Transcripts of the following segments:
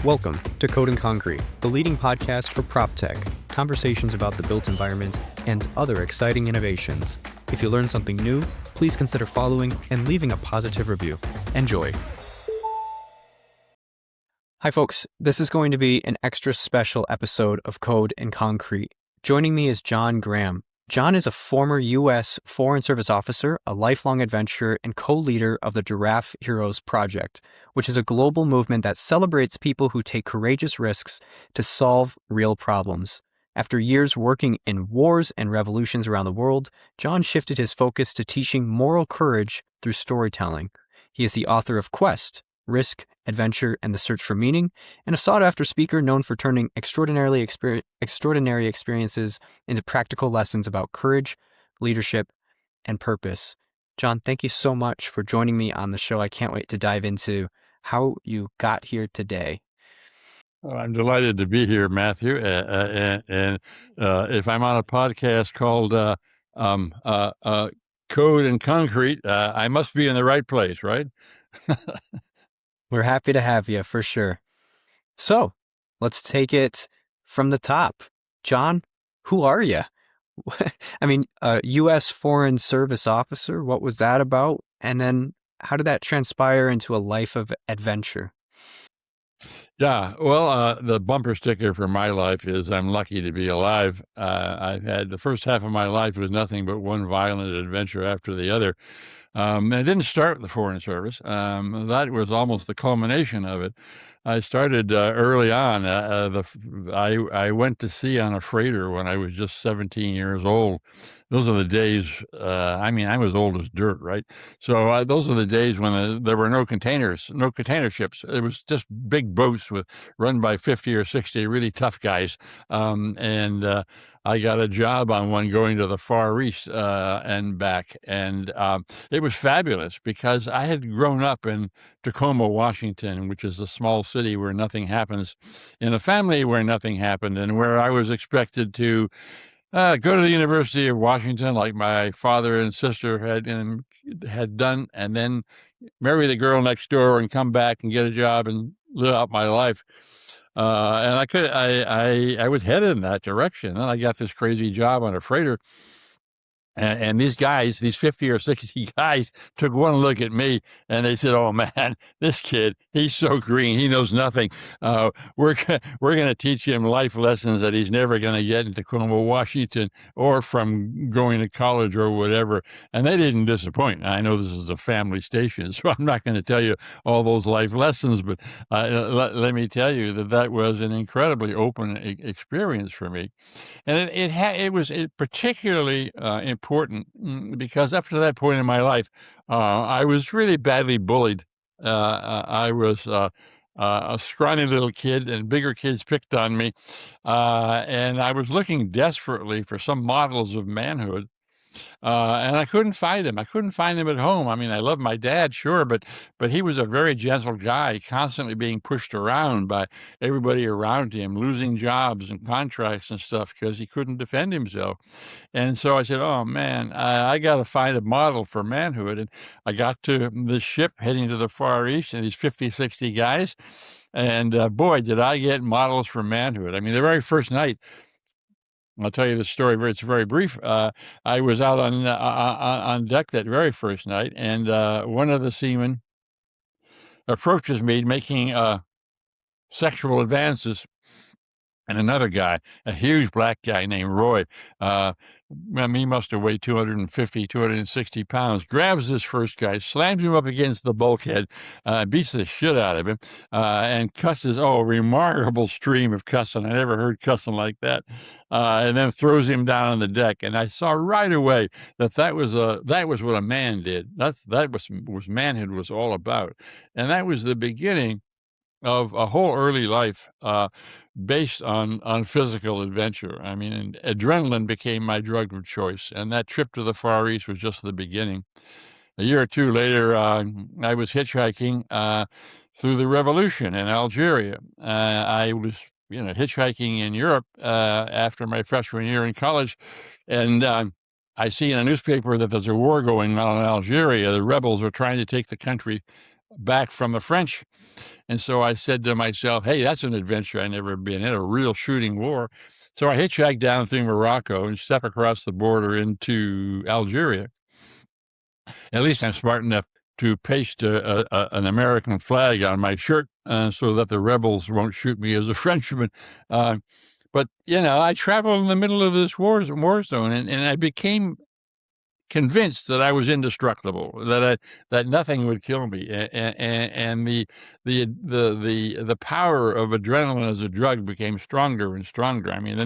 Welcome to Code and Concrete, the leading podcast for prop tech, conversations about the built environment, and other exciting innovations. If you learn something new, please consider following and leaving a positive review. Enjoy. Hi folks, this is going to be an extra special episode of Code and Concrete. Joining me is John Graham. John is a former U.S. Foreign Service officer, a lifelong adventurer, and co-leader of the Giraffe Heroes Project, which is a global movement that celebrates people who take courageous risks to solve real problems. After years working in wars and revolutions around the world, John shifted his focus to teaching moral courage through storytelling. He is the author of Quest, Risk, Adventure, and the Search for Meaning, and a sought-after speaker known for turning extraordinary experiences into practical lessons about courage, leadership, and purpose. John, thank you so much for joining me on the show. I can't wait to dive into how you got here today. Well, I'm delighted to be here, Matthew. And if I'm on a podcast called Code and Concrete, I must be in the right place, right? We're happy to have you, for sure. So, let's take it from the top. John, who are you? I mean, a U.S. Foreign Service officer, what was that about? And then how did that transpire into a life of adventure? Yeah, well, the bumper sticker for my life is I'm lucky to be alive. I've had the first half of my life was nothing but one violent adventure after the other. And it didn't start with the Foreign Service. That was almost the culmination of it. I started early on. I went to sea on a freighter when I was just 17 years old. Those are the days. I was old as dirt, right? So those are the days when there were no container ships. It was just big boats run by 50 or 60 really tough guys. And I got a job on one going to the Far East and back. And it was fabulous because I had grown up in Tacoma, Washington, which is a small city where nothing happens, in a family where nothing happened, and where I was expected to go to the University of Washington like my father and sister had done, and then marry the girl next door and come back and get a job and live out my life. And I was headed in that direction. And I got this crazy job on a freighter. And these guys, these 50 or 60 guys, took one look at me and they said, "Oh man, this kid, he's so green. He knows nothing. We're going to teach him life lessons that he's never going to get in Tacoma, Washington, or from going to college or whatever." And they didn't disappoint. I know this is a family station, so I'm not going to tell you all those life lessons, but let me tell you that was an incredibly open experience for me. And it was particularly important because up to that point in my life, I was really badly bullied. I was a scrawny little kid, and bigger kids picked on me. And I was looking desperately for some models of manhood. And I couldn't find him. I couldn't find him at home. I mean, I love my dad, sure, but he was a very gentle guy, constantly being pushed around by everybody around him, losing jobs and contracts and stuff because he couldn't defend himself. And so I said, "Oh man, I got to find a model for manhood." And I got to the ship heading to the Far East, and these 50, 60 guys, and boy, did I get models for manhood. I mean, the very first night. I'll tell you the story. It's very brief. I was out on deck that very first night, and one of the seamen approaches me, making sexual advances. And another guy, a huge black guy named Roy, he must have weighed 250, 260 pounds, grabs this first guy, slams him up against the bulkhead, beats the shit out of him, and cusses, a remarkable stream of cussing. I never heard cussing like that. And then throws him down on the deck. And I saw right away that was what a man did. That was manhood was all about. And that was the beginning of a whole early life based on physical adventure. I mean, adrenaline became my drug of choice, and that trip to the Far East was just the beginning. A year or two later, I was hitchhiking through the revolution in Algeria. I was hitchhiking in Europe after my freshman year in college, and I see in a newspaper that there's a war going on in Algeria. The rebels are trying to take the country back from the French. And so I said to myself, hey, that's an adventure I never been in, a real shooting war. So I hitchhiked down through Morocco and stepped across the border into Algeria. At least I'm smart enough to paste an American flag on my shirt so that the rebels won't shoot me as a Frenchman. But, I traveled in the middle of this war zone, and I became convinced that I was indestructible, that nothing would kill me, and the power of adrenaline as a drug became stronger and stronger. I mean, the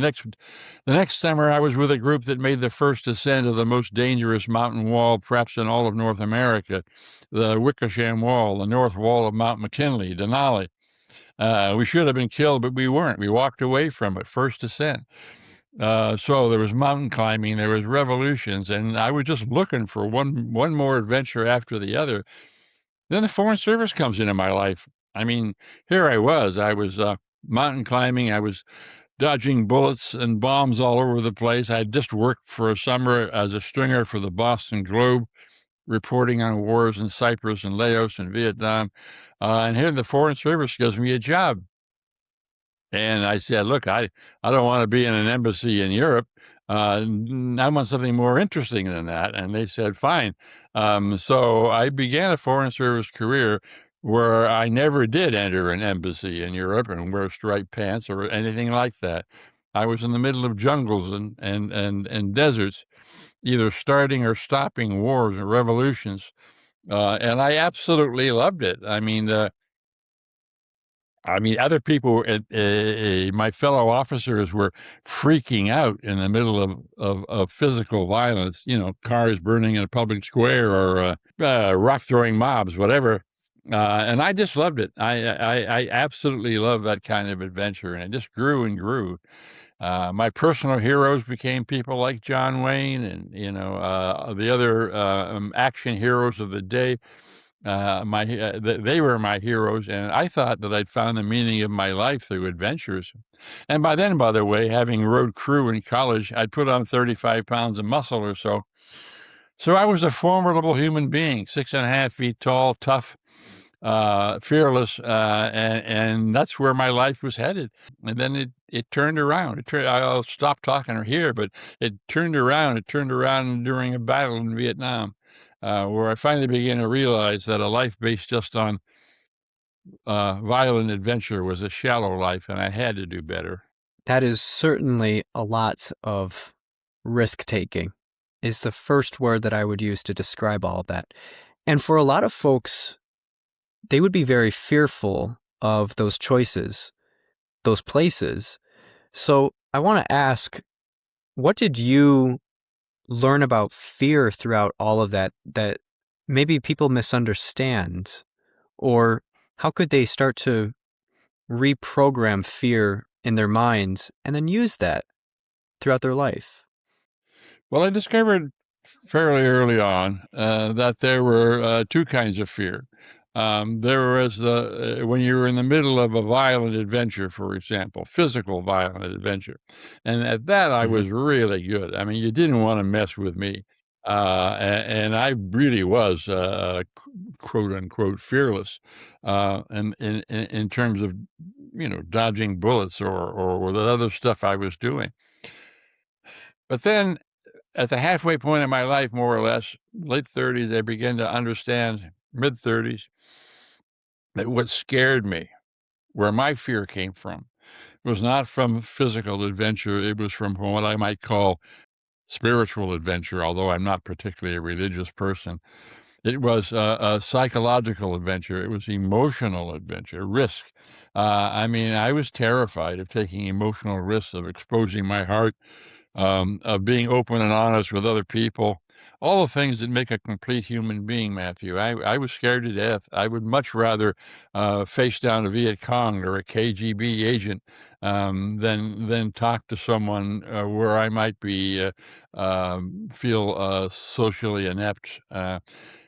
next summer, I was with a group that made the first ascent of the most dangerous mountain wall, perhaps in all of North America, the Wickersham Wall, the north wall of Mount McKinley, Denali. We should have been killed, but we weren't. We walked away from it, first ascent. So there was mountain climbing, there was revolutions, and I was just looking for one more adventure after the other. Then the Foreign Service comes into my life. I mean, here I was mountain climbing. I was dodging bullets and bombs all over the place. I had just worked for a summer as a stringer for the Boston Globe, reporting on wars in Cyprus and Laos and Vietnam. And here the Foreign Service gives me a job. And I said, look, I don't want to be in an embassy in Europe. I want something more interesting than that. And they said, fine. So I began a Foreign Service career where I never did enter an embassy in Europe and wear striped pants or anything like that. I was in the middle of jungles and deserts, either starting or stopping wars and revolutions. And I absolutely loved it. Other people, my fellow officers were freaking out in the middle of physical violence, cars burning in a public square or rock throwing mobs, whatever. And I just loved it. I absolutely love that kind of adventure. And it just grew and grew. My personal heroes became people like John Wayne and, the other action heroes of the day. They were my heroes, and I thought that I'd found the meaning of my life through adventures. And by then, by the way, having road crew in college, I'd put on 35 pounds of muscle or so. So I was a formidable human being, 6.5 feet tall, tough, fearless, and that's where my life was headed. And then it turned around. I'll stop talking here, but it turned around. It turned around during a battle in Vietnam. Where I finally began to realize that a life based just on violent adventure was a shallow life, and I had to do better. That is certainly a lot of risk-taking, is the first word that I would use to describe all of that. And for a lot of folks, they would be very fearful of those choices, those places. So I want to ask, what did you learn about fear throughout all of that maybe people misunderstand? Or how could they start to reprogram fear in their minds and then use that throughout their life? Well, I discovered fairly early on that there were two kinds of fear. There was when you were in the middle of a violent adventure, for example, physical violent adventure. And at that, I was really good. I mean, you didn't want to mess with me. And I really was, quote unquote, fearless and in terms of, dodging bullets or the other stuff I was doing. But then at the halfway point in my life, more or less, late 30s, I began to understand, mid 30s, that what scared me, where my fear came from, was not from physical adventure. It was from what I might call spiritual adventure, although I'm not particularly a religious person. It was a psychological adventure. It was emotional adventure, risk. I was terrified of taking emotional risks, of exposing my heart, of being open and honest with other people. All the things that make a complete human being, Matthew. I was scared to death. I would much rather face down a Viet Cong or a KGB agent than talk to someone where I might be feel socially inept.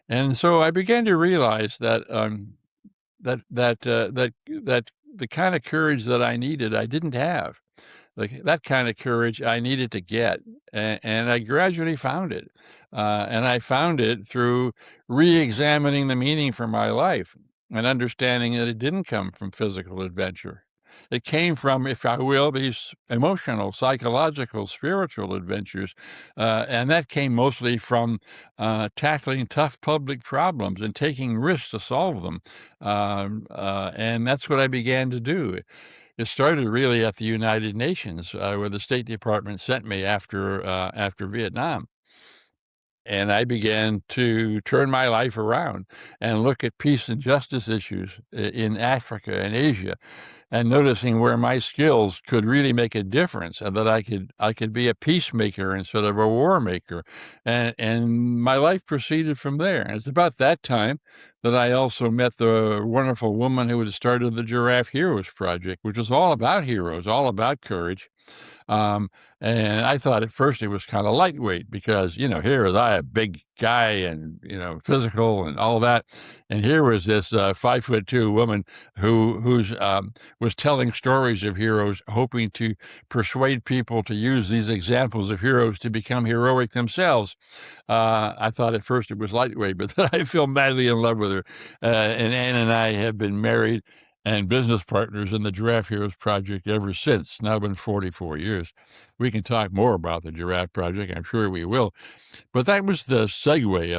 And so I began to realize that that the kind of courage that I needed, I didn't have. That kind of courage I needed to get, and I gradually found it. And I found it through re-examining the meaning for my life. and understanding that it didn't come from physical adventure. It came from, if I will, these emotional, psychological, spiritual adventures. And that came mostly from tackling tough public problems and taking risks to solve them. And that's what I began to do. It started really at the United Nations, where the State Department sent me after Vietnam. And I began to turn my life around and look at peace and justice issues in Africa and Asia, and noticing where my skills could really make a difference, and that I could be a peacemaker instead of a war maker. And my life proceeded from there. And it's about that time that I also met the wonderful woman who had started the Giraffe Heroes Project, which was all about heroes, all about courage. Um, and I thought at first it was kind of lightweight because, here was I, a big guy and, physical and all that. And here was this 5'2" woman who was telling stories of heroes, hoping to persuade people to use these examples of heroes to become heroic themselves. I thought at first it was lightweight, but then I fell madly in love with her. And Ann and I have been married and business partners in the Giraffe Heroes Project ever since. It's now been 44 years. We can talk more about the Giraffe Project. I'm sure we will. But that was the segue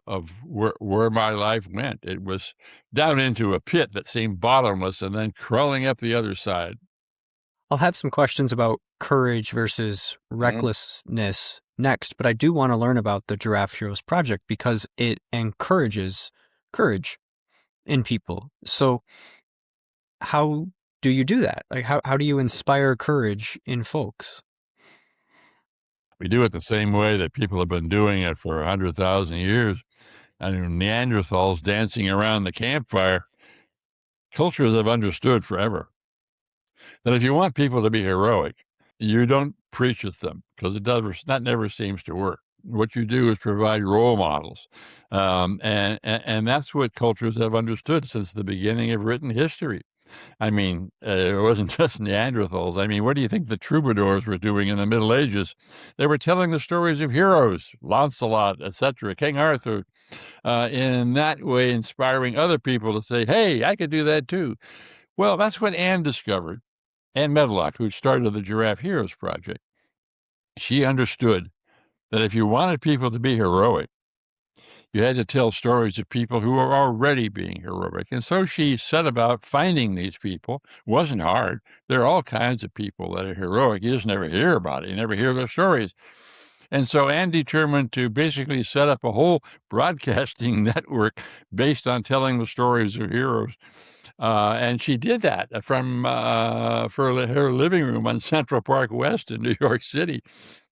of where my life went. It was down into a pit that seemed bottomless and then crawling up the other side. I'll have some questions about courage versus recklessness next, but I do want to learn about the Giraffe Heroes Project because it encourages courage in people. So how do you do that? Like, how do you inspire courage in folks? We do it the same way that people have been doing it for 100,000 years. I mean, Neanderthals dancing around the campfire, cultures have understood forever that if you want people to be heroic, you don't preach at them, because that never seems to work. What you do is provide role models. And that's what cultures have understood since the beginning of written history. I mean, it wasn't just Neanderthals. I mean, what do you think the troubadours were doing in the Middle Ages? They were telling the stories of heroes, Lancelot, etc., King Arthur, in that way inspiring other people to say, hey, I could do that too. Well, that's what Ann discovered. Ann Medlock, who started the Giraffe Heroes Project. She understood that if you wanted people to be heroic, you had to tell stories of people who were already being heroic. And so she set about finding these people. It wasn't hard. There are all kinds of people that are heroic. You just never hear about it. You never hear their stories. And so Ann determined to basically set up a whole broadcasting network based on telling the stories of heroes. And she did that for her living room on Central Park West in New York City.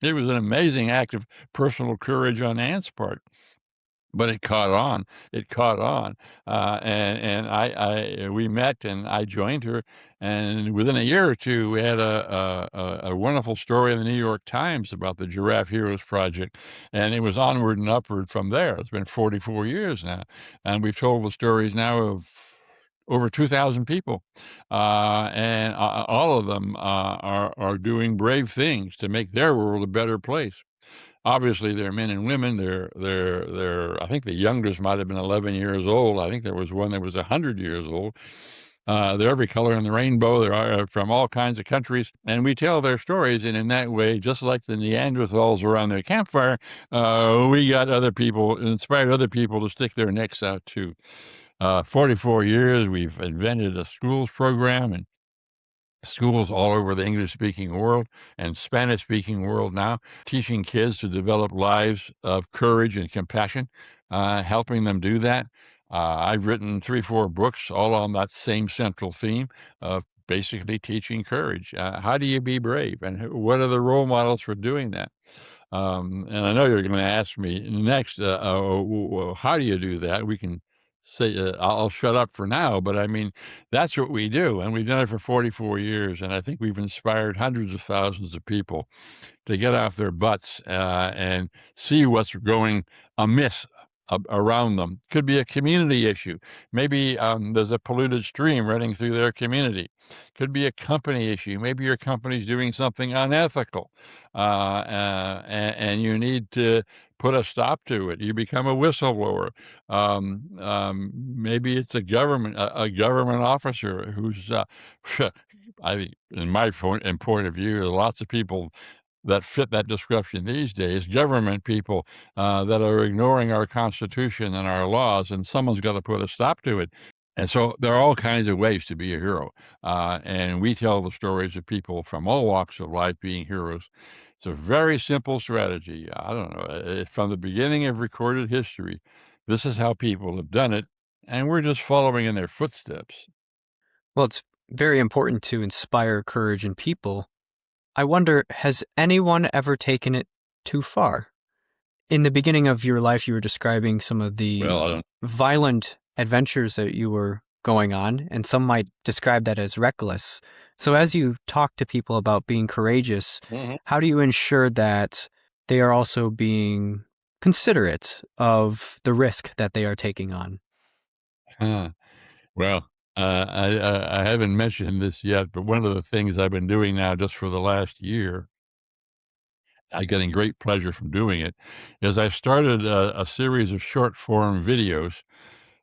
It was an amazing act of personal courage on Ann's part. But it caught on. It caught on, and we met, and I joined her, and within a year or two, we had a wonderful story in the New York Times about the Giraffe Heroes Project, and it was onward and upward from there. It's been 44 years now, and we've told the stories now of over 2,000 people, and all of them are doing brave things to make their world a better place. Obviously, they're men and women. They're. I think the youngest might have been 11 years old. I think there was one that was 100 years old. They're every color in the rainbow. They're from all kinds of countries, and we tell their stories. And in that way, just like the Neanderthals around their campfire, we got inspired other people to stick their necks out too. 44 years, we've invented a schools program and schools all over the English-speaking world and Spanish-speaking world now, teaching kids to develop lives of courage and compassion, helping them do that. I've written 3-4 books all on that same central theme of basically teaching courage. How do you be brave, and what are the role models for doing that? And I know you're going to ask me next, how do you do that? We can say, I'll shut up for now, but I mean, that's what we do. And we've done it for 44 years. And I think we've inspired hundreds of thousands of people to get off their butts and see what's going amiss around them. Could be a community issue. Maybe there's a polluted stream running through their community. Could be a company issue. Maybe your company's doing something unethical, and you need to put a stop to it. You become a whistleblower. Maybe it's a government officer who's, in my point of view, there are lots of people that fit that description these days, government people that are ignoring our Constitution and our laws, and someone's got to put a stop to it. And so there are all kinds of ways to be a hero. And we tell the stories of people from all walks of life being heroes. It's a very simple strategy. I don't know. From the beginning of recorded history, this is how people have done it, and we're just following in their footsteps. Well, it's very important to inspire courage in people. I wonder, has anyone ever taken it too far? In the beginning of your life, you were describing some of the violent adventures that you were going on, and some might describe that as reckless. So as you talk to people about being courageous, how do you ensure that they are also being considerate of the risk that they are taking on? Well, I haven't mentioned this yet, but one of the things I've been doing now just for the last year, I'm getting great pleasure from doing it, is I started a series of short form videos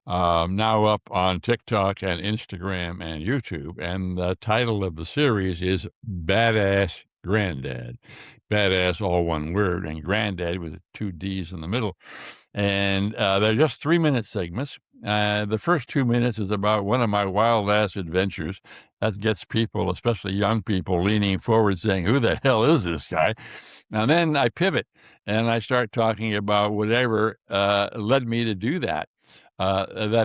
now up on TikTok and Instagram and YouTube. And the title of the series is Badass Granddad. Badass, all one word, and Granddad with 2 D's in the middle. And they're just 3-minute segments. The first 2 minutes is about one of my wild ass adventures. That gets people, especially young people, leaning forward saying, who the hell is this guy? And then I pivot and I start talking about whatever led me to do that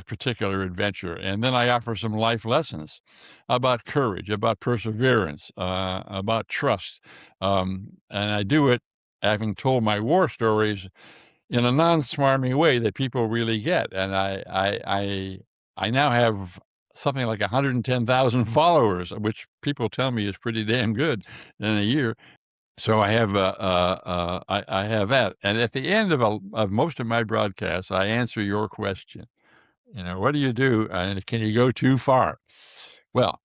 particular adventure. And then I offer some life lessons about courage, about perseverance, about trust. And I do it having told my war stories in a non-smarmy way that people really get. And I now have something like 110,000 followers, which people tell me is pretty damn good in a year. So I have I have that, and at the end of most of my broadcasts, I answer your question. What do you do, and can you go too far? Well,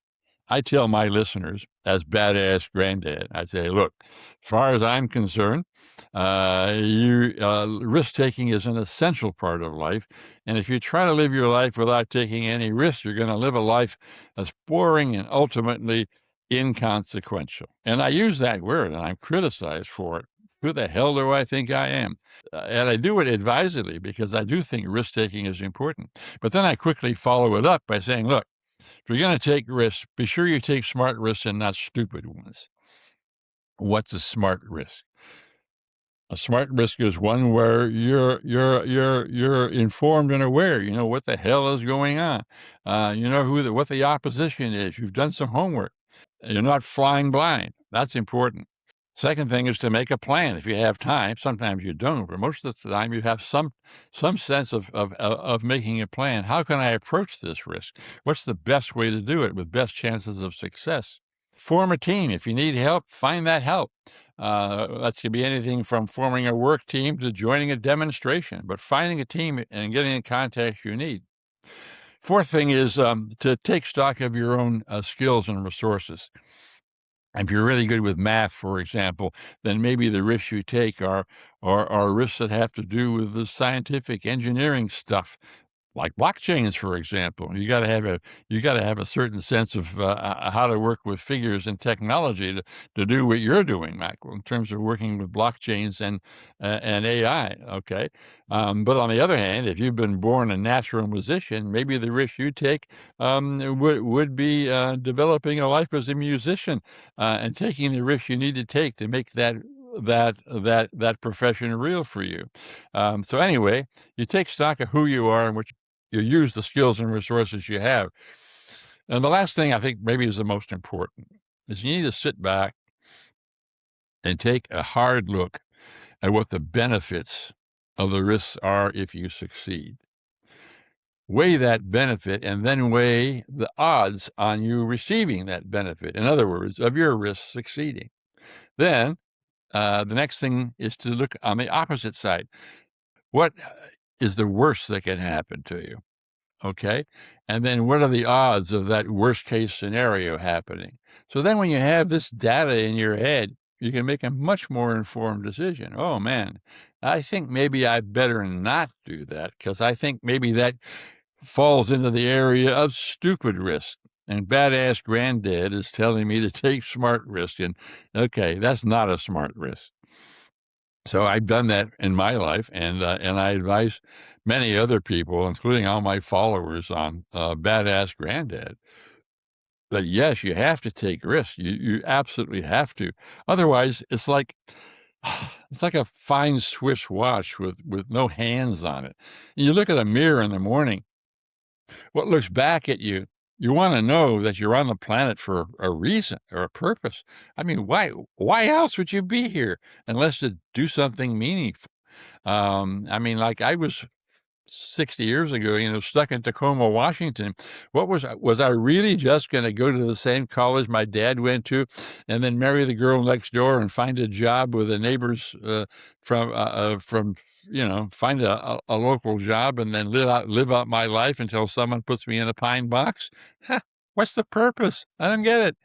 I tell my listeners, as Badass Granddad, I say, look, as far as I'm concerned, risk-taking is an essential part of life. And if you try to live your life without taking any risks, you're going to live a life that's boring and ultimately inconsequential. And I use that word, and I'm criticized for it. Who the hell do I think I am? And I do it advisedly because I do think risk-taking is important. But then I quickly follow it up by saying, look, if you're going to take risks, be sure you take smart risks and not stupid ones. What's a smart risk? A smart risk is one where you're informed and aware. You know what the hell is going on. You know what the opposition is. You've done some homework. You're not flying blind. That's important. Second thing is to make a plan if you have time. Sometimes you don't, but most of the time you have some sense of making a plan. How can I approach this risk? What's the best way to do it with best chances of success? Form a team. If you need help, find that help. That could be anything from forming a work team to joining a demonstration, but finding a team and getting the contacts you need. Fourth thing is to take stock of your own skills and resources. If you're really good with math, for example, then maybe the risks you take are risks that have to do with the scientific engineering stuff, like blockchains, for example. You got to have a certain sense of how to work with figures and technology to do what you're doing, Michael, in terms of working with blockchains and AI. Okay, but on the other hand, if you've been born a natural musician, maybe the risk you take would be developing a life as a musician and taking the risk you need to take to make that profession real for you. So anyway, you take stock of who you are and what you use the skills and resources you have. And the last thing I think maybe is the most important is you need to sit back and take a hard look at what the benefits of the risks are if you succeed. Weigh that benefit and then weigh the odds on you receiving that benefit. In other words, of your risk succeeding. Then the next thing is to look on the opposite side. What is the worst that can happen to you? Okay. And then what are the odds of that worst case scenario happening? So then when you have this data in your head, You can make a much more informed decision. Oh, man, I think maybe I better not do that because I think maybe that falls into the area of stupid risk. And badass granddad is telling me to take smart risk. And okay, that's not a smart risk. So I've done that in my life, and I advise many other people, including all my followers, on badass granddad. That yes, you have to take risks. You absolutely have to. Otherwise, it's like a fine Swiss watch with no hands on it. You look at a mirror in the morning. What looks back at you, you want to know that you're on the planet for a reason or a purpose. I mean, why else would you be here unless to do something meaningful? I mean, like I was 60 years ago, stuck in Tacoma, Washington. What was I really just going to go to the same college my dad went to and then marry the girl next door and find a job with the neighbors find a local job and then live out my life until someone puts me in a pine box? What's the purpose? I don't get it.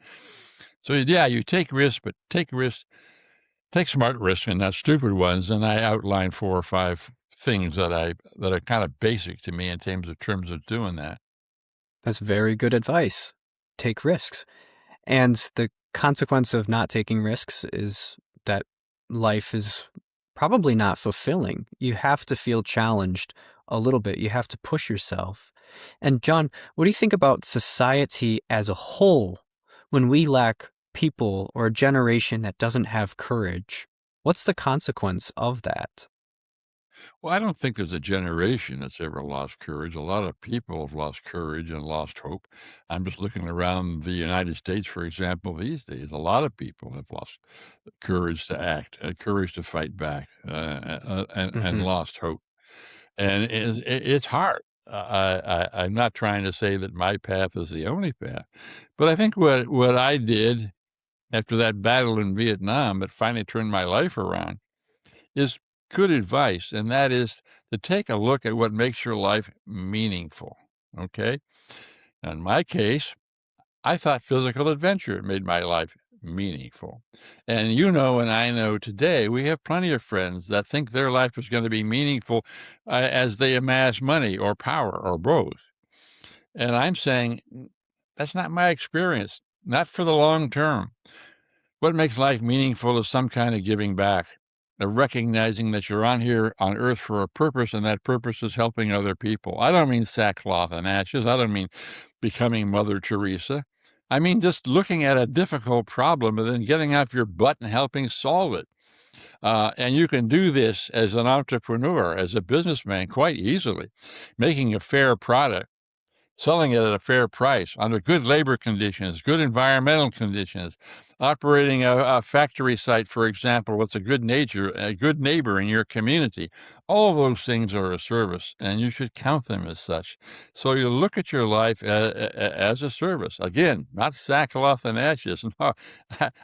So yeah, you take risks, but take smart risks and not stupid ones. And I outlined 4 or 5 things that are kind of basic to me in terms of doing that. That's very good advice. Take risks. And the consequence of not taking risks is that life is probably not fulfilling. You have to feel challenged a little bit. You have to push yourself. And John, what do you think about society as a whole when we lack people or a generation that doesn't have courage? What's the consequence of that? Well, I don't think there's a generation that's ever lost courage. A lot of people have lost courage and lost hope. I'm just looking around the United States, for example, these days. A lot of people have lost courage to act, courage to fight back, and lost hope. And it's hard. I'm not trying to say that my path is the only path, but I think what I did after that battle in Vietnam that finally turned my life around is good advice, and that is to take a look at what makes your life meaningful, okay? In my case, I thought physical adventure made my life meaningful. And and I know today, we have plenty of friends that think their life is going to be meaningful as they amass money or power or both. And I'm saying, that's not my experience, not for the long term. What makes life meaningful is some kind of giving back, of recognizing that you're on here on earth for a purpose, and that purpose is helping other people. I don't mean sackcloth and ashes. I don't mean becoming Mother Teresa. I mean just looking at a difficult problem and then getting off your butt and helping solve it. And you can do this as an entrepreneur, as a businessman, quite easily, making a fair product, selling it at a fair price under good labor conditions, good environmental conditions, operating a factory site, for example, with a good neighbor in your community. All of those things are a service, and you should count them as such. So you look at your life as a service. Again, not sackcloth and ashes. No,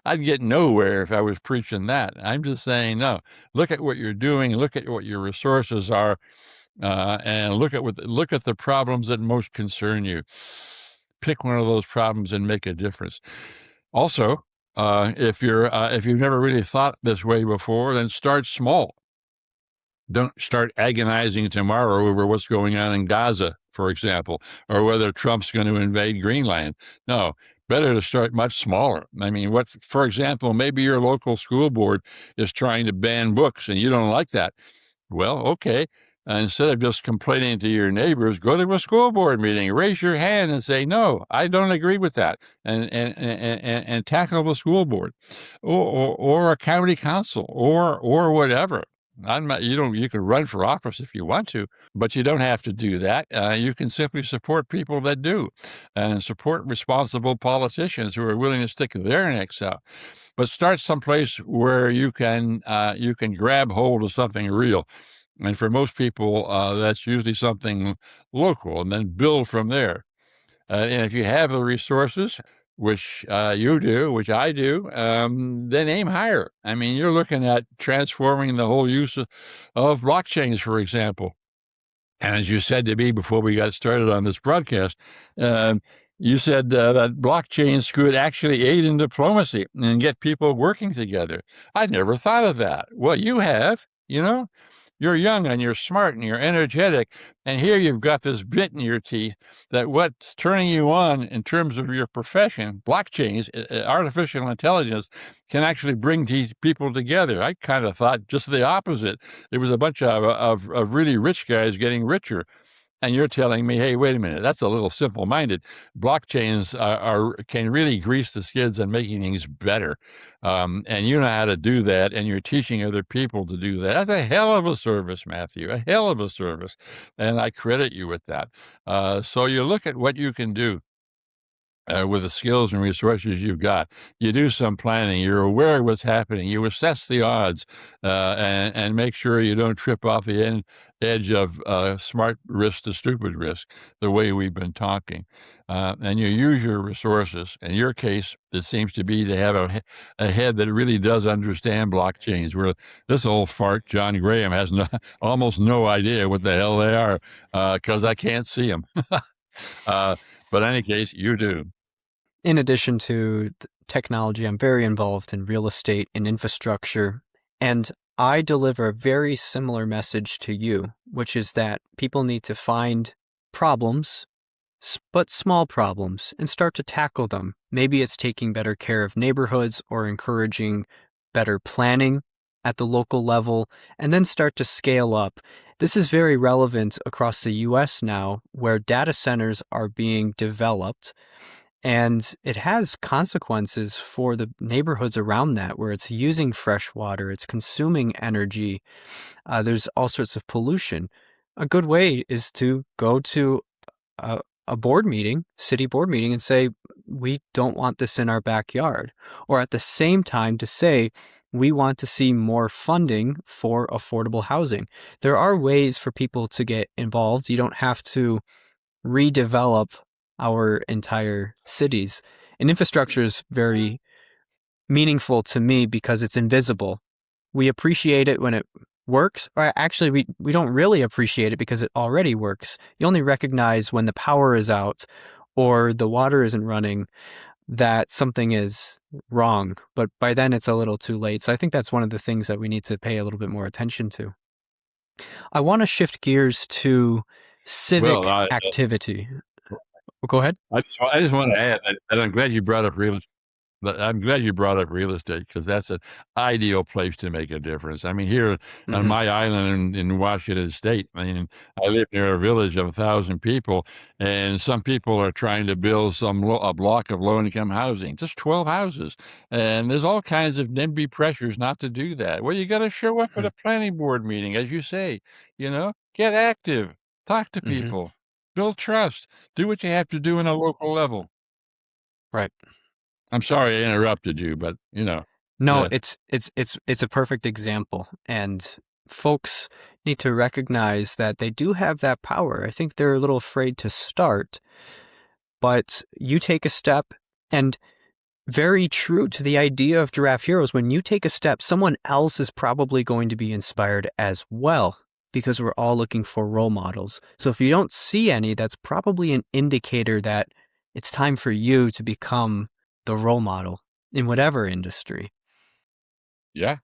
I'd get nowhere if I was preaching that. I'm just saying, no, look at what you're doing, look at what your resources are, and look at the problems that most concern you. Pick one of those problems and make a difference. Also, if you've never really thought this way before, then start small. Don't start agonizing tomorrow over what's going on in Gaza, for example, or whether Trump's going to invade Greenland. No, better to start much smaller. I mean, for example, maybe your local school board is trying to ban books and you don't like that. Well, okay. Instead of just complaining to your neighbors, go to a school board meeting, raise your hand and say, no, I don't agree with that, and tackle the school board or a county council or whatever. You can run for office if you want to, but you don't have to do that. You can simply support people that do and support responsible politicians who are willing to stick their necks out. But start someplace where you can grab hold of something real. And for most people, that's usually something local, and then build from there. And if you have the resources, which you do, which I do, then aim higher. I mean, you're looking at transforming the whole use of blockchains, for example. And as you said to me before we got started on this broadcast, You said that blockchains could actually aid in diplomacy and get people working together. I never thought of that. Well, you have, you know. You're young and you're smart and you're energetic. And here you've got this bit in your teeth that what's turning you on in terms of your profession, blockchains, artificial intelligence, can actually bring these people together. I kind of thought just the opposite. It was a bunch of really rich guys getting richer. And you're telling me, hey, wait a minute, that's a little simple-minded. Blockchains can really grease the skids on making things better, and you know how to do that, and you're teaching other people to do that. That's a hell of a service, Matthew, a hell of a service, and I credit you with that. So you look at what you can do. With the skills and resources you've got, you do some planning. You're aware of what's happening. You assess the odds, and make sure you don't trip off the edge of smart risk to stupid risk, the way we've been talking. And you use your resources. In your case, it seems to be to have a head that really does understand blockchains. Where this old fart, John Graham, has almost no idea what the hell they are, because I can't see them. But in any case, you do. In addition to technology, I'm very involved in real estate and infrastructure, and I deliver a very similar message to you, which is that people need to find problems, but small problems, and start to tackle them. Maybe it's taking better care of neighborhoods or encouraging better planning at the local level, and then start to scale up. This is very relevant across the US now, where data centers are being developed. And it has consequences for the neighborhoods around that, where it's using fresh water, it's consuming energy. There's all sorts of pollution. A good way is to go to a board meeting, city board meeting, and say, we don't want this in our backyard. Or at the same time to say, we want to see more funding for affordable housing. There are ways for people to get involved. You don't have to redevelop our entire cities. And infrastructure is very meaningful to me because it's invisible. We appreciate it when it works, or actually we don't really appreciate it because it already works. You only recognize when the power is out or the water isn't running that something is wrong, but by then it's a little too late. So I think that's one of the things that we need to pay a little bit more attention to. I want to shift gears to civic activity. Go ahead. I just want to add, and I'm glad you brought up real estate. I'm glad you brought up real estate, because that's an ideal place to make a difference. I mean, here on my island in Washington State, I mean, I live near a village of 1,000 people, and some people are trying to build a block of low-income housing, just 12 houses, and there's all kinds of NIMBY pressures not to do that. Well, you got to show up at a planning board meeting, as you say, get active, talk to people, build trust, do what you have to do on a local level. Right. I'm sorry I interrupted you, but No, it's a perfect example, and folks need to recognize that they do have that power. I think they're a little afraid to start, but you take a step, and very true to the idea of Giraffe Heroes, when you take a step, someone else is probably going to be inspired as well, because we're all looking for role models. So if you don't see any, that's probably an indicator that it's time for you to become the role model in whatever industry. Yeah,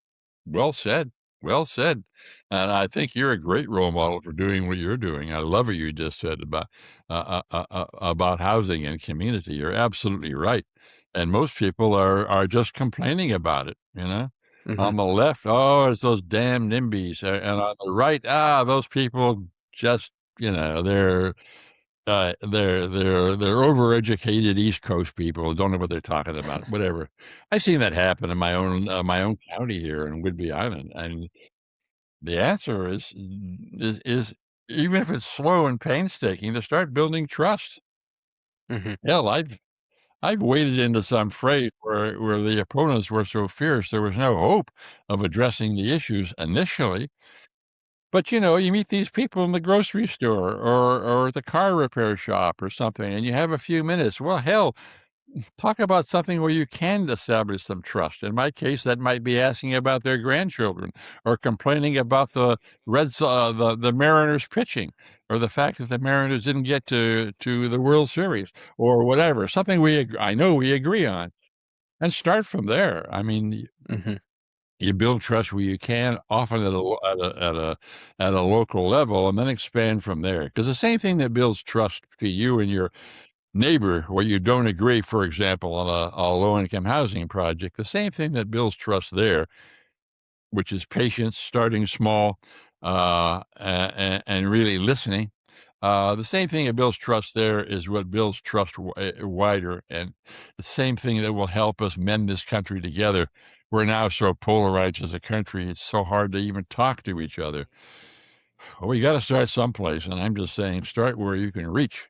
well said. Well said. And I think you're a great role model for doing what you're doing. I love what you just said about housing and community. You're absolutely right. And most people are just complaining about it, On the left, oh, it's those damn NIMBYs. And on the right, those people just, they're overeducated East Coast people, don't know what they're talking about. Whatever. I've seen that happen in my own county here in Whidbey Island, and the answer is even if it's slow and painstaking, to start building trust. Hell, I've waded into some fray where the opponents were so fierce there was no hope of addressing the issues initially. But, you meet these people in the grocery store or the car repair shop or something, and you have a few minutes. Well, hell, talk about something where you can establish some trust. In my case, that might be asking about their grandchildren, or complaining about the Mariners pitching, or the fact that the Mariners didn't get to the World Series, or whatever. Something I know we agree on, and start from there. I mean, Hmm. you build trust where you can, often at a local level, and then expand from there. Because the same thing that builds trust to you and your neighbor, where you don't agree, for example, on a low-income housing project, the same thing that builds trust there, which is patience, starting small, and really listening. The same thing that builds trust there is what builds trust wider, and the same thing that will help us mend this country together. We're now so polarized as a country; it's so hard to even talk to each other. Well, we got to start someplace, and I'm just saying, start where you can reach.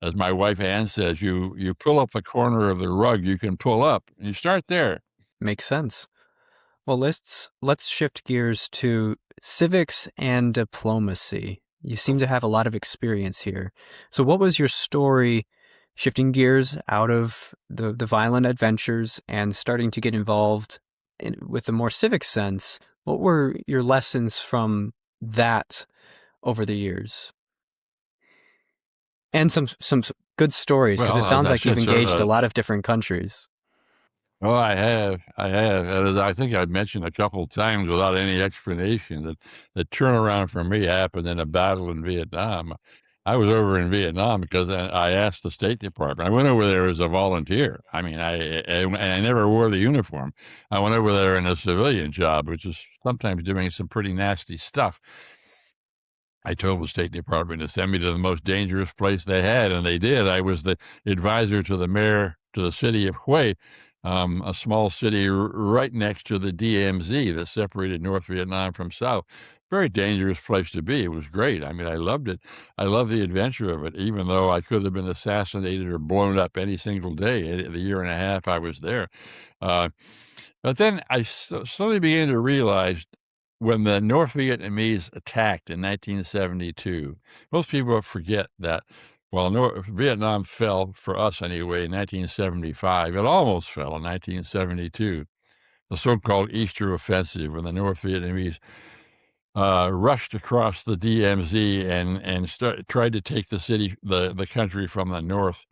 As my wife Ann says, you pull up the corner of the rug you can pull up. You start there. Makes sense. Well, let's shift gears to civics and diplomacy. You seem to have a lot of experience here. So what was your story shifting gears out of the violent adventures and starting to get involved with a more civic sense? What were your lessons from that over the years? And some good stories, because it Well, as sounds I like you've said, sir, engaged a lot of different countries. oh, I have. As I think I've mentioned a couple of times without any explanation, that the turnaround for me happened in a battle in Vietnam. I was over in Vietnam because I asked the State Department. I went over there as a volunteer. I mean, I never wore the uniform. I went over there in a civilian job, which is sometimes doing some pretty nasty stuff. I told the State Department to send me to the most dangerous place they had, and they did. I was the advisor to the mayor to the city of Hue, a small city right next to the DMZ that separated North Vietnam from South. Very dangerous place to be. It was great. I mean, I loved it. I loved the adventure of it, even though I could have been assassinated or blown up any single day the year and a half I was there. Uh, but then I slowly began to realize, when the North Vietnamese attacked in 1972, most people forget that while Vietnam fell, for us anyway, in 1975, it almost fell in 1972. The so-called Easter Offensive, when the North Vietnamese rushed across the DMZ and tried to take the country from the north.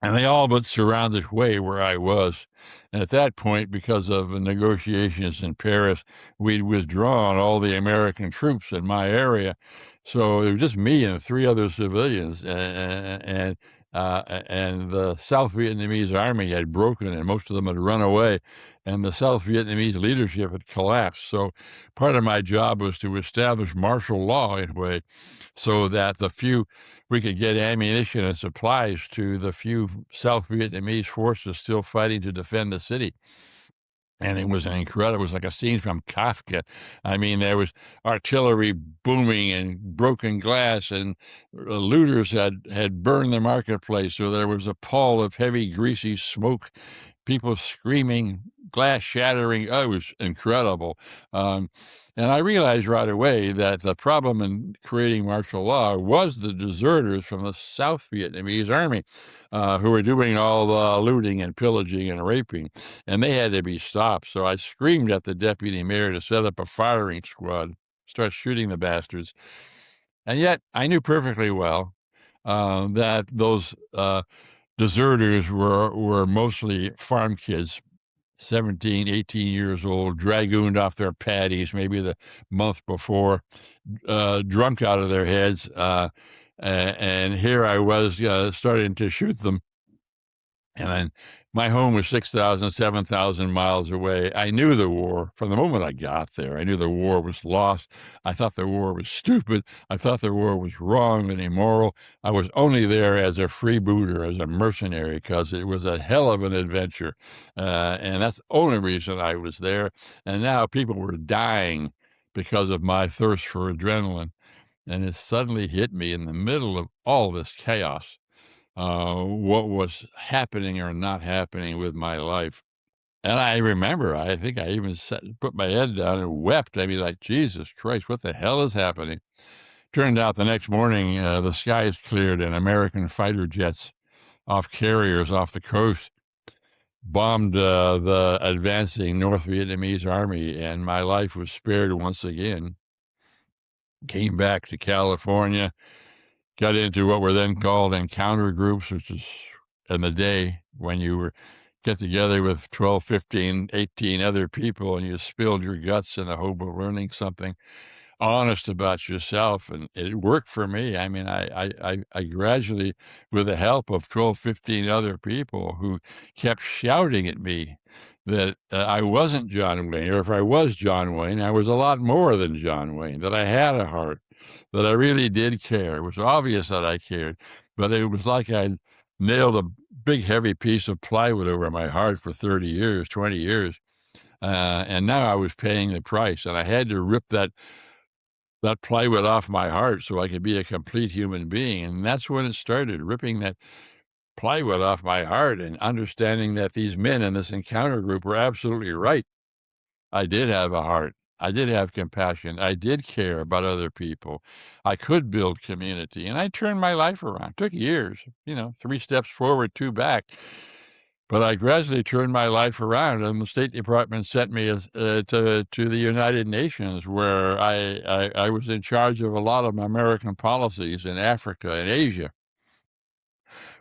And they all but surrounded Hue, where I was. And at that point, because of the negotiations in Paris, we'd withdrawn all the American troops in my area. So it was just me and three other civilians. And the South Vietnamese army had broken, and most of them had run away. And the South Vietnamese leadership had collapsed. So part of my job was to establish martial law in Hue, so that we could get ammunition and supplies to the few South Vietnamese forces still fighting to defend the city. And it was incredible. It was like a scene from Kafka. I mean, there was artillery booming and broken glass, and looters had burned the marketplace. So there was a pall of heavy, greasy smoke, people screaming, glass shattering. Oh, it was incredible. And I realized right away that the problem in creating martial law was the deserters from the South Vietnamese army, who were doing all the looting and pillaging and raping, and they had to be stopped. So I screamed at the deputy mayor to set up a firing squad, start shooting the bastards. And yet I knew perfectly well that those deserters were mostly farm kids, 17, 18 years old, dragooned off their paddies maybe the month before, drunk out of their heads. And here I was starting to shoot them. And then my home was 6,000, 7,000 miles away. I knew the war from the moment I got there. I knew the war was lost. I thought the war was stupid. I thought the war was wrong and immoral. I was only there as a freebooter, as a mercenary, because it was a hell of an adventure. And that's the only reason I was there. And now people were dying because of my thirst for adrenaline. And it suddenly hit me in the middle of all this chaos, what was happening or not happening with my life. And I remember, I think I even put my head down and wept. I mean, like, Jesus Christ, what the hell is happening? Turned out the next morning, the skies cleared and American fighter jets off carriers off the coast, bombed the advancing North Vietnamese army, and my life was spared once again. Came back to California, got into what were then called encounter groups, which is in the day when you were get together with 12, 15, 18 other people and you spilled your guts in the hope of learning something honest about yourself. And it worked for me. I mean, I gradually, with the help of 12, 15 other people who kept shouting at me that I wasn't John Wayne, or if I was John Wayne, I was a lot more than John Wayne, that I had a heart, that I really did care. It was obvious that I cared, but it was like I'd nailed a big, heavy piece of plywood over my heart for 30 years, 20 years. And now I was paying the price, and I had to rip that plywood off my heart so I could be a complete human being. And that's when it started, ripping that plywood off my heart and understanding that these men in this encounter group were absolutely right. I did have a heart. I did have compassion. I did care about other people. I could build community, and I turned my life around. It took years, 3 steps forward, 2 back. But I gradually turned my life around, and the State Department sent me to the United Nations, where I was in charge of a lot of American policies in Africa and Asia,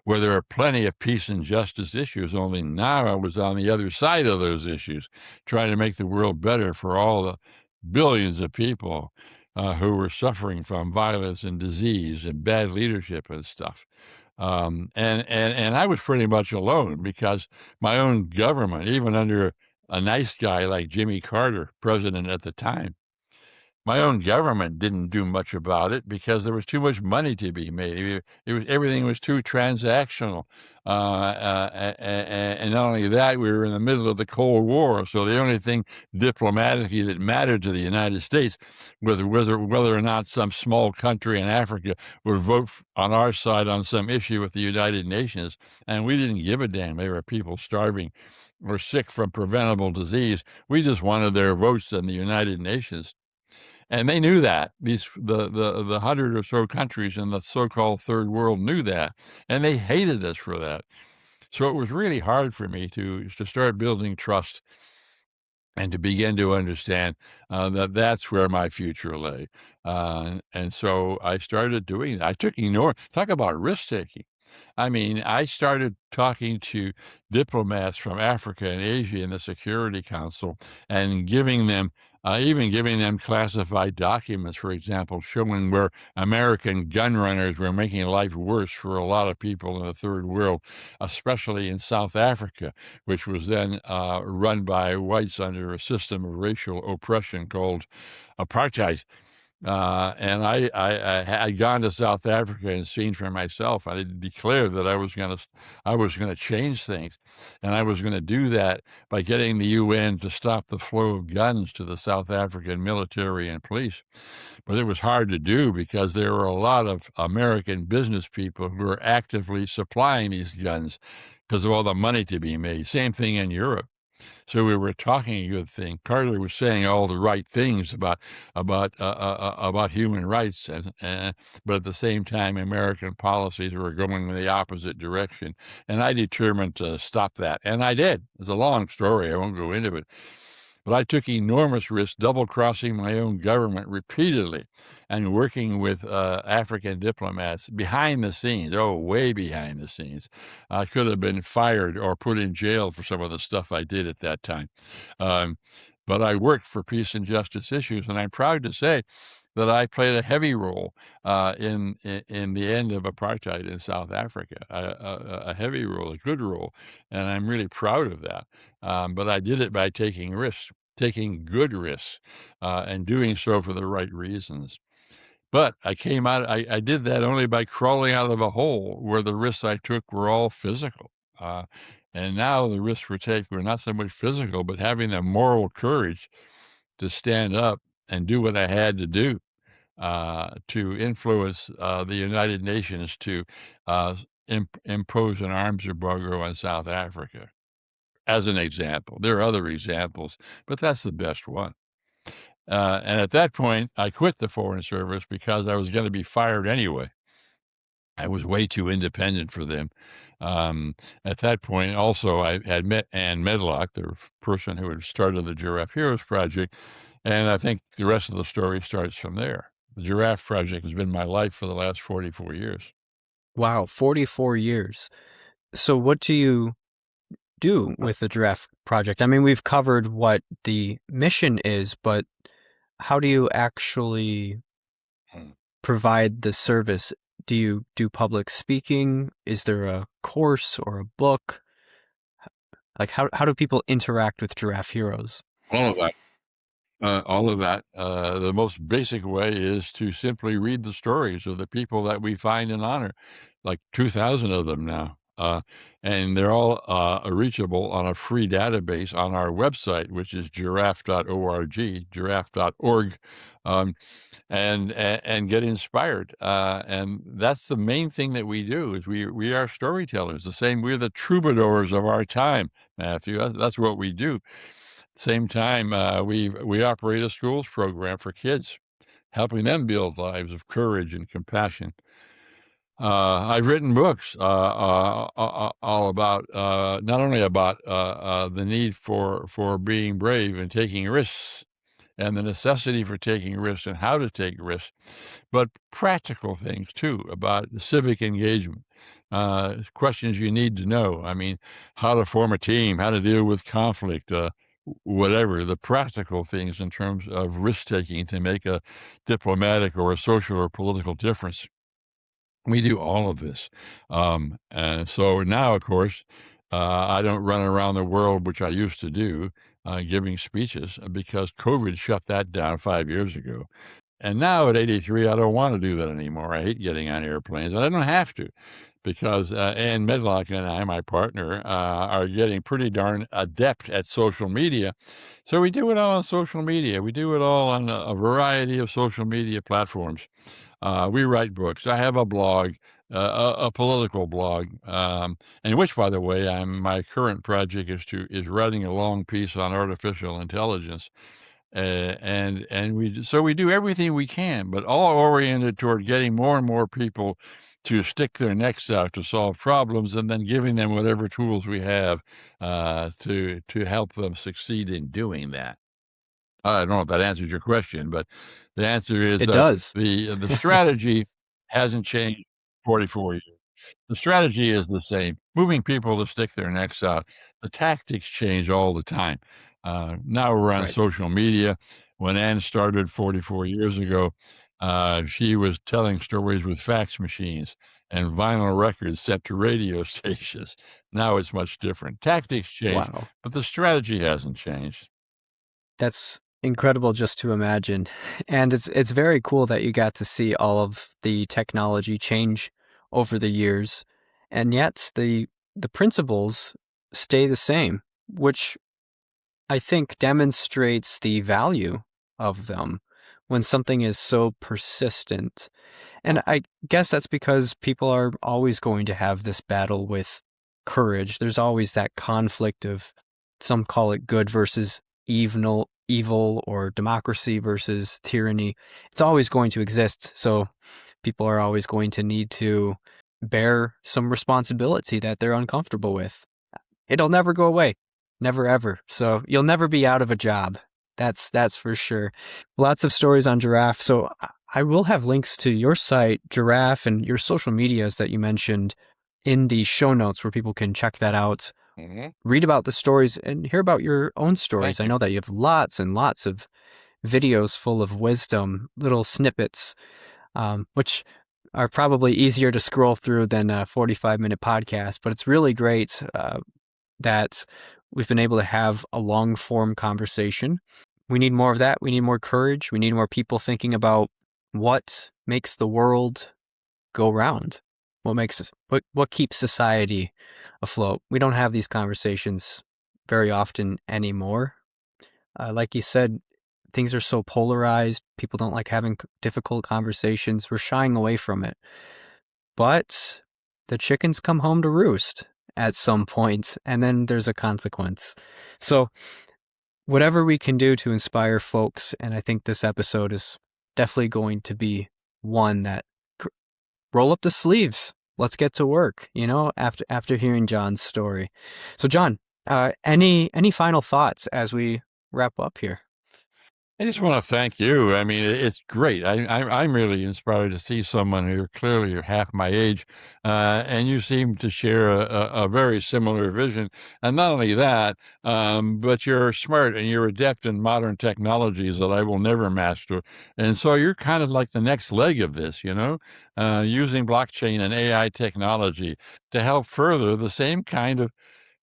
where there are plenty of peace and justice issues. Only now I was on the other side of those issues, trying to make the world better for all the billions of people who were suffering from violence and disease and bad leadership and stuff. And I was pretty much alone, because my own government, even under a nice guy like Jimmy Carter, president at the time, my own government didn't do much about it because there was too much money to be made. Everything was too transactional. And not only that, we were in the middle of the Cold War. So the only thing diplomatically that mattered to the United States was whether or not some small country in Africa would vote on our side on some issue with the United Nations. And we didn't give a damn. There were people starving or sick from preventable disease. We just wanted their votes in the United Nations. And they knew that. The 100 or so countries in the so-called third world knew that, and they hated us for that. So it was really hard for me to start building trust and to begin to understand that that's where my future lay. And so I started doing that. Talk about risk-taking. I mean, I started talking to diplomats from Africa and Asia in the Security Council and giving them classified documents, for example, showing where American gun runners were making life worse for a lot of people in the third world, especially in South Africa, which was then run by whites under a system of racial oppression called apartheid. And I had gone to South Africa and seen for myself. I declared that I was going to change things, and I was going to do that by getting the UN to stop the flow of guns to the South African military and police. But it was hard to do because there were a lot of American business people who were actively supplying these guns because of all the money to be made. Same thing in Europe. So we were talking a good thing. Carter was saying all the right things about human rights, but at the same time, American policies were going in the opposite direction. And I determined to stop that, and I did. It's a long story. I won't go into it. But I took enormous risks, double-crossing my own government repeatedly and working with African diplomats behind the scenes, way behind the scenes. I could have been fired or put in jail for some of the stuff I did at that time. But I worked for peace and justice issues, and I'm proud to say that I played a heavy role in the end of apartheid in South Africa, a heavy role, a good role, and I'm really proud of that. But I did it by taking risks, taking good risks, and doing so for the right reasons. But I came out, I did that only by crawling out of a hole where the risks I took were all physical. And now the risks we're taking were not so much physical, but having the moral courage to stand up and do what I had to do to influence the United Nations to impose an arms embargo on South Africa, as an example. There are other examples, but that's the best one. And at that point, I quit the Foreign Service because I was going to be fired anyway. I was way too independent for them. At that point, also, I had met Ann Medlock, the person who had started the Giraffe Heroes Project, and I think the rest of the story starts from there. The Giraffe Project has been my life for the last 44 years. Wow, 44 years. So what do you do with the Giraffe Project? I mean, we've covered what the mission is, but how do you actually provide the service? Do you do public speaking? Is there a course or a book? Like, how do people interact with Giraffe Heroes? All of that. All of that. The most basic way is to simply read the stories of the people that we find and honor, like 2,000 of them now. And they're all reachable on a free database on our website, which is giraffe.org, giraffe.org, and get inspired. And that's the main thing that we do is we are storytellers. The same, we're the troubadours of our time, Matthew. That's what we do. Same time, we operate a schools program for kids, helping them build lives of courage and compassion. I've written books all about not only about the need for being brave and taking risks, and the necessity for taking risks and how to take risks, but practical things too about civic engagement. Questions you need to know. I mean, how to form a team, how to deal with conflict, whatever, the practical things in terms of risk taking to make a diplomatic or a social or political difference. We do all of this. And so now, of course, I don't run around the world, which I used to do, giving speeches because COVID shut that down 5 years ago. And now at 83, I don't want to do that anymore. I hate getting on airplanes, and I don't have to because Ann Medlock and I, my partner, are getting pretty darn adept at social media. So we do it all on social media. We do it all on a variety of social media platforms. We write books. I have a blog, a political blog, in which, by the way, my current project is writing a long piece on artificial intelligence. And we do everything we can, but all oriented toward getting more and more people to stick their necks out to solve problems, and then giving them whatever tools we have to help them succeed in doing that. I don't know if that answers your question, but the answer is It does. the strategy hasn't changed 44 years. The strategy is the same, moving people to stick their necks out. The tactics change all the time. Now we're on Right. social media. When Ann started 44 years ago, she was telling stories with fax machines and vinyl records set to radio stations. Now it's much different. Tactics change, Wow. but the strategy hasn't changed. That's incredible just to imagine. And it's very cool that you got to see all of the technology change over the years. And yet the principles stay the same, which I think demonstrates the value of them when something is so persistent. And I guess that's because people are always going to have this battle with courage. There's always that conflict of, some call it good versus evil, or democracy versus tyranny. It's always going to exist. So people are always going to need to bear some responsibility that they're uncomfortable with. It'll never go away. Never ever. So you'll never be out of a job. That's for sure. Lots of stories on Giraffe. So I will have links to your site, Giraffe, and your social medias that you mentioned in the show notes where people can check that out, read about the stories, and hear about your own stories. I know that you have lots and lots of videos full of wisdom, little snippets, which are probably easier to scroll through than a 45-minute podcast. But it's really great that we've been able to have a long-form conversation. We need more of that. We need more courage. We need more people thinking about what makes the world go round. What keeps society afloat. We don't have these conversations very often anymore. Like you said, things are so polarized. People don't like having difficult conversations. We're shying away from it. But the chickens come home to roost at some point, and then there's a consequence. So whatever we can do to inspire folks, and I think this episode is definitely going to be one that roll up the sleeves. let's get to work, after hearing John's story. So John, any final thoughts as we wrap up here? I just want to thank you. I mean, it's great. I'm really inspired to see someone who clearly you're half my age, and you seem to share a very similar vision. And not only that, but you're smart and you're adept in modern technologies that I will never master. And so you're kind of like the next leg of this, using blockchain and AI technology to help further the same kind of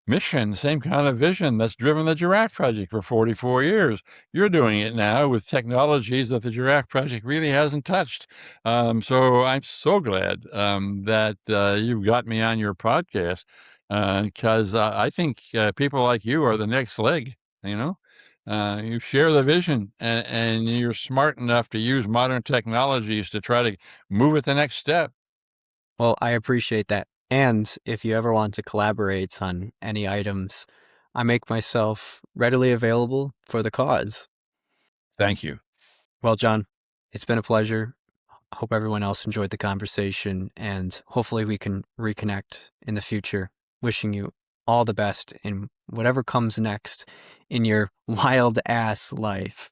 mission, same kind of vision that's driven the Giraffe Project for 44 years. You're doing it now with technologies that the Giraffe Project really hasn't touched. So I'm so glad that you've got me on your podcast because I think people like you are the next leg, you share the vision and you're smart enough to use modern technologies to try to move it the next step. Well, I appreciate that. And if you ever want to collaborate on any items, I make myself readily available for the cause. Thank you. Well, John, it's been a pleasure. Hope everyone else enjoyed the conversation, and hopefully we can reconnect in the future. Wishing you all the best in whatever comes next in your wild ass life.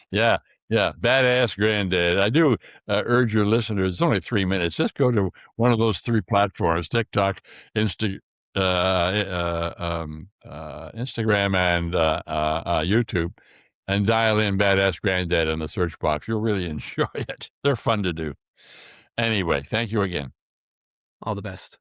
Yeah, yeah, badass granddad. I do urge your listeners, it's only 3 minutes, just go to one of those 3 platforms, TikTok, Instagram, and YouTube, and dial in badass granddad in the search box. You'll really enjoy it. They're fun to do. Anyway, thank you again. All the best.